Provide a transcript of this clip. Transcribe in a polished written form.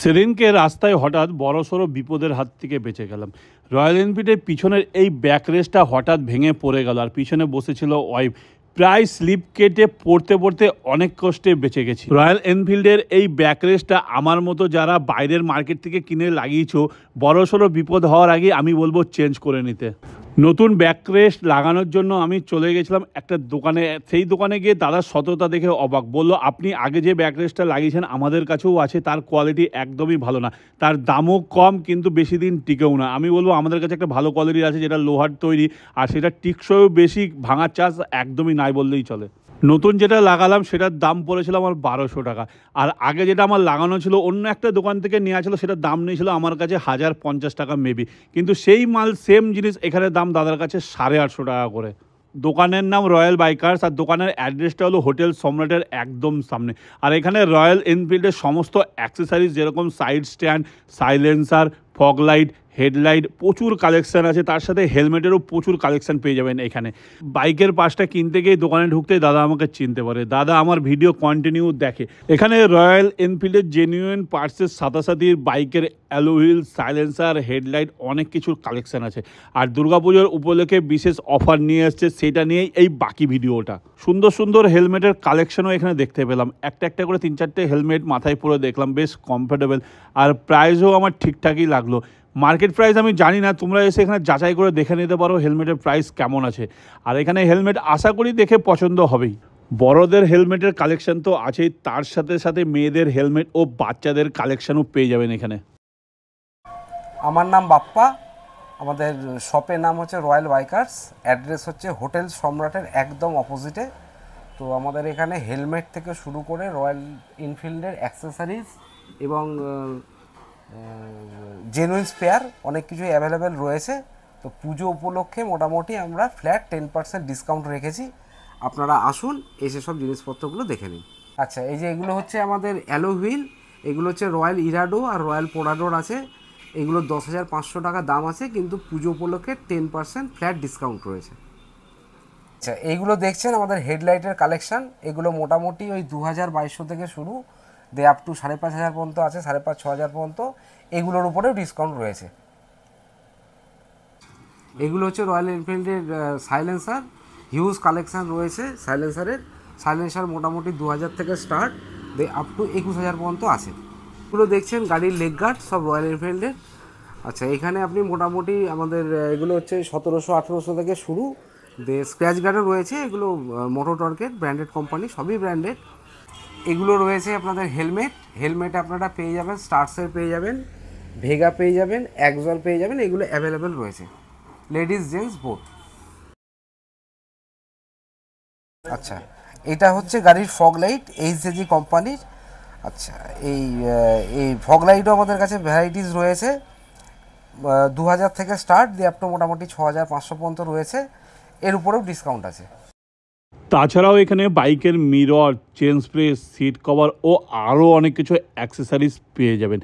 সেদিনকে রাস্তায় হঠাৎ বড়সড় বিপদের হাত থেকে বেঁচে গেলাম। রয়্যাল এনফিল্ডের পিছনের এই ব্যাক রেসটা হঠাৎ ভেঙে পড়ে গেল, আর পিছনে বসেছিল ওয়াইফ। প্রায় স্লিপ কেটে পড়তে পড়তে অনেক কষ্টে বেঁচে গেছি। রয়্যাল এনফিল্ডের এই ব্যাক রেসটা আমার মতো যারা বাইরের মার্কেট থেকে কিনে লাগিয়েছো, বড়সড় বিপদ হওয়ার আগে আমি বলবো চেঞ্জ করে নিতে। নতুন ব্যাকরেস্ট লাগানোর জন্য আমি চলে গেছিলাম একটা দোকানে। সেই দোকানে গিয়ে দাদার সততা দেখে অবাক। বলল, আপনি আগে যে ব্যাকরেস্টটা লাগিয়েছেন আমাদের কাছেও আছে, তার কোয়ালিটি একদমই ভালো না, তার দামও কম, কিন্তু বেশি দিন টিকেও না। আমি বলবো আমাদের কাছে একটা ভালো কোয়ালিটির আছে যেটা লোহার তৈরি, আর সেটা টিকসইও বেশি, ভাঙার চার্জ একদমই নাই বললেই চলে। নতুন যেটা লাগালাম সেটার দাম পড়েছিল আমার 1200 টাকা, আর আগে যেটা আমার লাগানো ছিল অন্য একটা দোকান থেকে নেওয়া ছিল, সেটার দাম নিয়েছিল আমার কাছে 1050 টাকা মেবি। কিন্তু সেই মাল সেম জিনিস এখানে দাম দাদার কাছে 850 টাকা করে। দোকানের নাম রয়্যাল বাইকার্স, আর দোকানের অ্যাড্রেসটা হলো হোটেল সম্রাটের একদম সামনে। আর এখানে রয়্যাল এনফিল্ডের সমস্ত অ্যাক্সেসরিজ, যেরকম side stand, silencer, fog light, headlight, প্রচুর কালেকশান আছে। তার সাথে হেলমেটেরও প্রচুর কালেকশান পেয়ে যাবেন এখানে। বাইকের পাশটা কিনতে গিয়ে দোকানে ঢুকতেই দাদা আমাকে চিনতে পারে। দাদা আমার ভিডিও কন্টিনিউ দেখে। এখানে রয়্যাল এনফিল্ডের জেনুইন পার্টসের সাথে সাথে বাইকের অ্যালোহুইল, সাইলেন্সার, হেডলাইট, অনেক কিছুর কালেকশান আছে। আর দুর্গাপুজোর উপলক্ষে বিশেষ অফার নিয়ে আসছে, সেটা নিয়েই এই বাকি ভিডিওটা। সুন্দর সুন্দর হেলমেটের কালেকশনও এখানে দেখতে পেলাম। একটা একটা করে 3-4টে হেলমেট মাথায় পরে দেখলাম, বেশ কমফোর্টেবল, আর প্রাইসও আমার ঠিকঠাকই লাগলো। মার্কেট প্রাইস আমি জানি না, তোমরা এসে এখানে যাচাই করে দেখে নিতে পারো হেলমেটের প্রাইস কেমন আছে। আর এখানে হেলমেট আশা করি দেখে পছন্দ হবেই। বড়দের হেলমেটের কালেকশন তো আছেই, তার সাথে সাথে মেয়েদের হেলমেট ও বাচ্চাদের কালেকশনও পেয়ে যাবেন এখানে। আমার নাম বাপ্পা, আমাদের শপের নাম হচ্ছে রয়্যাল বাইকার্স, অ্যাড্রেস হচ্ছে হোটেল সম্রাটের একদম অপোজিটে। তো আমাদের এখানে হেলমেট থেকে শুরু করে রয়্যাল এনফিল্ডের অ্যাক্সেসরিজ এবং জেনুইন স্পেয়ার অনেক কিছুই অ্যাভেলেবেল রয়েছে। তো পুজো উপলক্ষে মোটামুটি আমরা ফ্ল্যাট 10% ডিসকাউন্ট রেখেছি। আপনারা আসুন, এসে সব জিনিসপত্রগুলো দেখে নিন। আচ্ছা, এই যে এগুলো হচ্ছে আমাদের অ্যালো হুইল, এগুলো হচ্ছে রয়্যাল ইরাডো আর রয়্যাল পোরাডোর আছে। এগুলো 10,500 টাকা দাম আছে, কিন্তু পুজো উপলক্ষে 10% ফ্ল্যাট ডিসকাউন্ট রয়েছে। আচ্ছা, এইগুলো দেখছেন আমাদের হেডলাইটের কালেকশান। এগুলো মোটামুটি ওই 2200 থেকে শুরু, দে আপ টু 5,500 পর্যন্ত আছে, 5,500-6,000 পর্যন্ত। এগুলোর উপরেও ডিসকাউন্ট রয়েছে। এগুলো হচ্ছে রয়্যাল এনফিল্ডের সাইলেন্সার, হিউজ কালেকশান রয়েছে সাইলেন্সারের। সাইলেন্সার মোটামুটি 2000 থেকে স্টার্ট, দে আপ টু 21,000 পর্যন্ত আছে। এগুলো দেখছেন গাড়ির লেগ গার্ড, সব রয়্যাল এনফিল্ডের। আচ্ছা, এখানে আপনি মোটামুটি আমাদের এগুলো হচ্ছে 1700-1800 থেকে শুরু, দে স্ক্র্যাচ গার্ডও রয়েছে। এগুলো মোটো টর্কের ব্র্যান্ডেড কোম্পানি, সবই ব্র্যান্ডেড। এগুলো রয়েছে আপনাদের হেলমেট আপনারা পেয়ে যাবেন, স্টার্সের পেয়ে যাবেন, ভেগা পেয়ে যাবেন, একজল পেয়ে যাবেন। এগুলো অ্যাভেলেবেল রয়েছে, লেডিস জেন্টস বোথ। আচ্ছা, এটা হচ্ছে গাড়ির ফগ লাইট, এইচজেজি কোম্পানির। আচ্ছা, এই ফগ লাইটও আমাদের কাছে ভ্যারাইটিস রয়েছে। 2000 থেকে স্টার্ট, দিয়ে আপ টু মোটামুটি 6500 পর্যন্ত রয়েছে। এর উপরেও ডিসকাউন্ট আছে। তাছাড়াও এখানে বাইকের mirror, chain spray, seat cover ও আরও অনেক কিছু অ্যাক্সেসরিজ পেয়ে যাবেন।